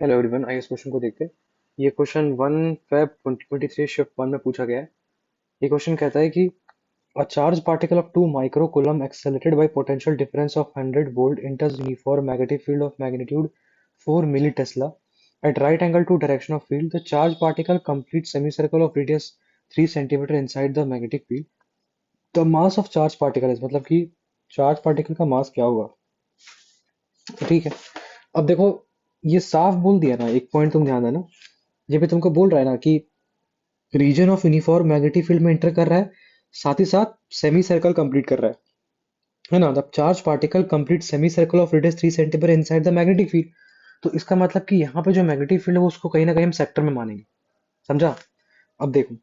Hello everyone, आइए इस question को देखते हैं। ये क्वेश्चन 1 Feb 2023 शिफ्ट 1 में पूछा गया है। ये क्वेश्चन कहता है कि a charge particle of 2 microcoulomb accelerated by potential difference of 100 volt enters uniform magnetic field of magnitude 4 milli tesla at right angle to direction of field. The charged particle completes semicircle of radius 3 centimeter inside the magnetic field. The mass of charged particle is, मतलब कि charge particle का मास क्या होगा। तो ठीक है, अब देखो, ये साफ बोल दिया ना। एक पॉइंट तुम ध्यान देना, ये भी तुमको बोल रहा है ना कि region of uniform magnetic field में एंटर कर रहा है, साथ ही साथ सेमी सर्कल कंप्लीट कर रहा है ना। The charge particle complete semi circle of radius 3 centimetre inside the magnetic field. तो इसका मतलब कि यहाँ पे जो मैग्नेटिक फील्ड है वो उसको कहीं ना कहीं हम सेक्टर में मानेंगे। समझा? अब देखो,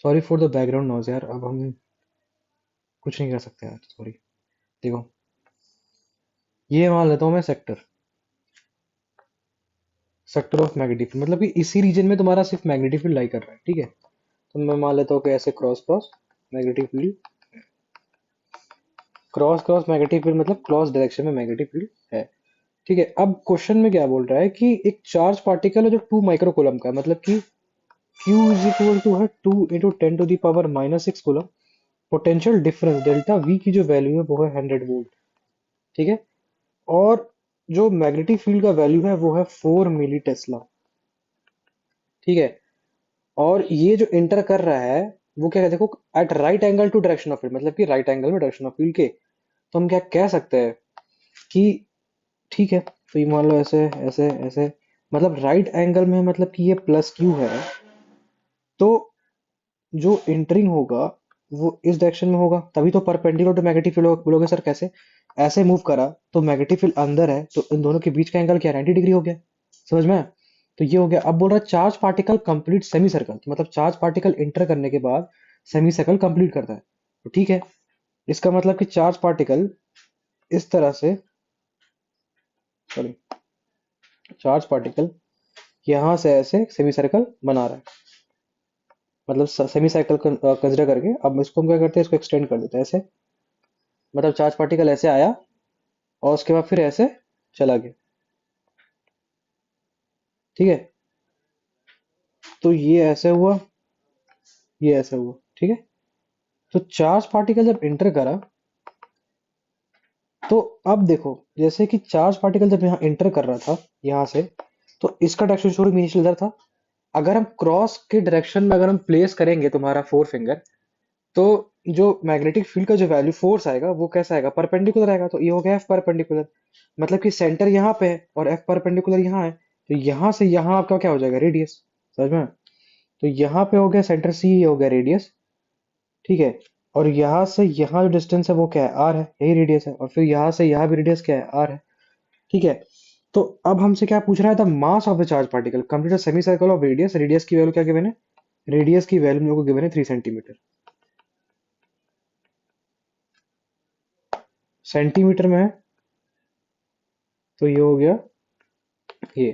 sorry for the background noise यार, अब हम कुछ नहीं कर सकते यार, सॉरी। देखो, ये मान लेता हूँ मैं sector, sector of magnetic field, मतलब कि इसी रीजन में तुम्हारा सिर्फ मैग्नेटिक फील्ड लाई कर रहा है। ठीक है, तो मैं मान लेता हूँ कि ऐसे cross cross magnetic field, cross cross magnetic field मतलब क्रॉस डायरेक्शन में मैग्नेटिक फील्ड है। ठीक है, अब क्वेश्चन में क्या बोल रहा है कि एक चार्ज पार्टिकल है जो 2 माइक्रोकूलम का है, मतलब कि Q इज इक्वल टू है 2 × 10⁻⁻⁶ coulomb. Potential difference delta V की जो वैल्यू है वो है 100 वोल्ट। ठीक है, और जो मैग्नेटिक फील्ड का वैल्यू है वो है 4 मिली टेस्ला। ठीक है, और ये जो इंटर कर रहा है वो क्या है, देखो, at right angle to direction of field, मतलब कि राइट एंगल में डायरेक्शन ऑफ फील्ड के। तो हम क्या कह सकते हैं कि ठीक है, तो ये मान लो ऐसे ऐसे ऐसे, मतलब राइट एंगल में, मतलब कि ये प्लस क्यू है, तो जो एंटरिंग होगा वो इस डायरेक्शन में होगा, तभी तो परपेंडिकुलर टू मैग्नेटिक फील्ड होगा। बोलोगे सर कैसे? ऐसे मूव करा तो मैग्नेटिक फील्ड अंदर है, तो इन दोनों के बीच का एंगल क्या, 90 डिग्री हो गया। समझ में आया? तो ये हो गया। अब बोल रहा है charge particle complete semi circle, तो मतलब चार्ज पार्टिकल इंटर करने के बाद सेमी सर्कल कंप्लीट करता है। तो ठीक है, इसका मतलब कि चार्ज पार्टिकल इस तरह से, सॉरी, चार्ज पार्टिकल यहाँ से ऐसे सेमी सर्कल बना रहा है, मतलब सेमी साइकिल कंसिडर करके। अब इसको हम क्या करते हैं, इसको एक्सटेंड कर देते हैं ऐसे। मतलब चार्ज पार्टिकल ऐसे आया और उसके बाद फिर ऐसे चला गया। ठीक है, तो ये ऐसे हुआ, ये ऐसे हुआ। ठीक है, तो चार्ज पार्टिकल जब इंटर करा, तो अब देखो, जैसे कि चार्ज पार्टिकल जब यहाँ इंटर कर रहा था यहाँ से, तो इसका डायरेक्शन शुरू में इनिशियल इधर था। अगर हम क्रॉस के डायरेक्शन में अगर हम प्लेस करेंगे तुम्हारा फोर फिंगर, तो जो मैग्नेटिक फील्ड का जो वैल्यू फोर्स आएगा वो कैसा आएगा, परपेंडिकुलर आएगा। तो ये हो गया एफ परपेंडिकुलर, मतलब कि सेंटर यहाँ पे है और एफ परपेंडिकुलर यहाँ है, तो यहाँ से यहाँ आपका क्या हो जाएगा, रेडियस। समझ में? तो यहाँ पे हो गया सेंटर सी, ये हो गया रेडियस। ठीक है, और यहाँ से यहाँ जो डिस्टेंस है वो क्या है, आर है, यही रेडियस है। और फिर यहाँ से यहाँ भी रेडियस क्या है, आर है। ठीक है, तो अब हमसे क्या पूछ रहा है, the mass of the charge particle complete semi circle of radius. Radius की वैल्यू क्या गिवन है, रेडियस की वैल्यू मेरे को गिवन है 3 सेंटीमीटर। सेंटीमीटर में है, तो ये हो गया ये।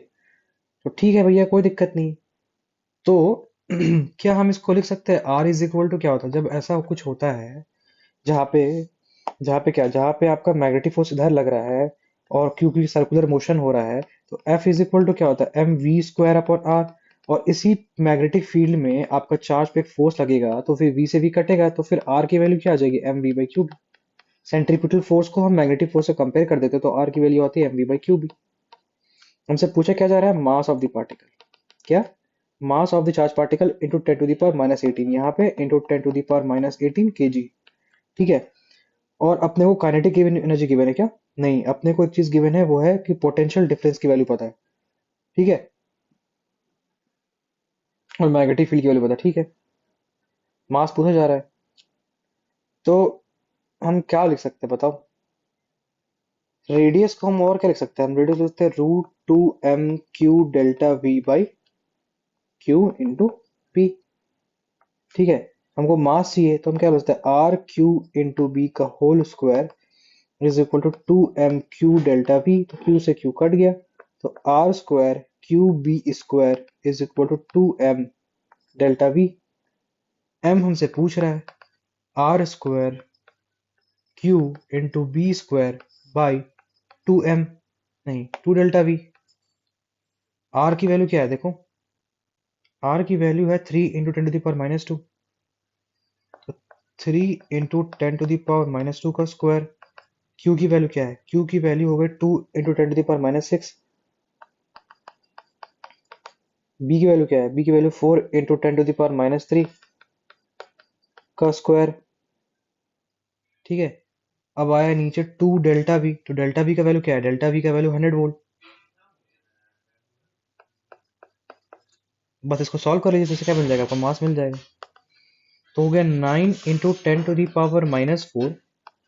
तो ठीक है भैया, कोई दिक्कत नहीं। तो क्या हम इसको लिख सकते हैं, आर इज इक्वल टू क्या होता है जब ऐसा कुछ होता है, जहाँ पे, जहाँ पे क्या, जहाँ पे आपका मैग्नेटिक फोर्स इधर लग रहा है और क्योंकि सर्कुलर मोशन हो रहा है, तो एफ इज इक्वल टू क्या होता है, M V square upon R. और इसी मैग्नेटिक फील्ड में आपका चार्ज पे एक फोर्स लगेगा, तो फिर वी से वी कटेगा, तो फिर आर की वैल्यू क्या आ जाएगी, M V by cube. Centripetal force को हम मैग्नेटिक फोर्स से कंपेयर कर देते, तो आर की वैल्यू आती है एम वी बाई क्यूब। हमसे पूछा क्या जा रहा है, मास ऑफ द पार्टिकल। क्या, mass of the charge particle into 10⁻⁻18, यहाँ पे इंटू 10⁻⁻18 kg। ठीक है, और अपने को काइनेटिक गिवन एनर्जी गिवन है क्या, नहीं, अपने को एक चीज गिवन है, वो है कि पोटेंशियल डिफरेंस की वैल्यू पता है। ठीक है, और मैग्नेटिक फील्ड की वैल्यू पता है। ठीक है, मास पूछा जा रहा है, तो हम क्या लिख सकते हैं बताओ। रेडियस को हम और क्या लिख सकते हैं, हम रेडियस लिखते हैं √2m⁴ क्यू इंटू पी। ठीक है, हमको मास चाहिए, तो हम क्या बोलते हैं, आर क्यू इंटू बी का whole square is equal to 2m⁴ v। तो क्यू से क्यू कट गया, तो R square Q B square is equal to 2m⁴ v। m हमसे पूछ रहा है R square Q into B square by 2m, नहीं, 2 डेल्टा वी। आर की वैल्यू क्या है देखो, आर की वैल्यू है 3 into ten to the power minus two. तो 3 into ten to the power minus two का स्क्वायर। क्यू की वैल्यू क्या है, क्यू की वैल्यू हो गई 2 into ten to the power minus six. B की वैल्यू क्या है, बी की value 4 into ten to the power minus three का स्क्वायर। ठीक है, अब आया नीचे 2 डेल्टा वी, तो डेल्टा वी का वैल्यू क्या है, डेल्टा वी का वैल्यू 100 वोल्ट। बस इसको सॉल्व कर लीजिए, तो इससे क्या मिल जाएगा, आपको मास मिल जाएगा। तो हो गया 9 into ten to the power minus four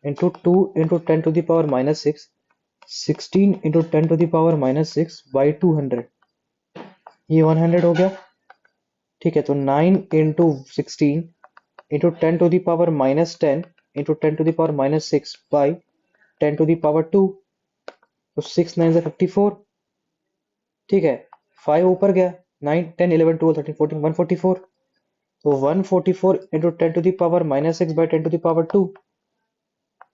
into two into ten to the power minus six, 16 into ten to the power minus six by 200, ये 100 हो गया। ठीक है, तो 9 into sixteen into ten to the power minus ten into ten to the power minus six by ten to the power two, तो 6 9 से 54। ठीक है, 5 ऊपर गया, 9 10 11 12 13 14 144। तो 144 into ten to the power minus six by ten to the power two,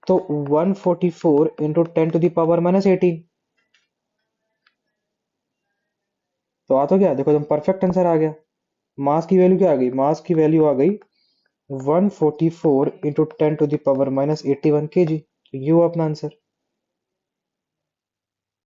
तो 144 into ten to the power minus eighteen. तो आ तो गया, देखो एकदम परफेक्ट आंसर आ गया। मास की वैल्यू क्या आ गई, मास की वैल्यू आ गई 144 into ten to the power minus 81 kg। तो ये हुआ अपना आंसर।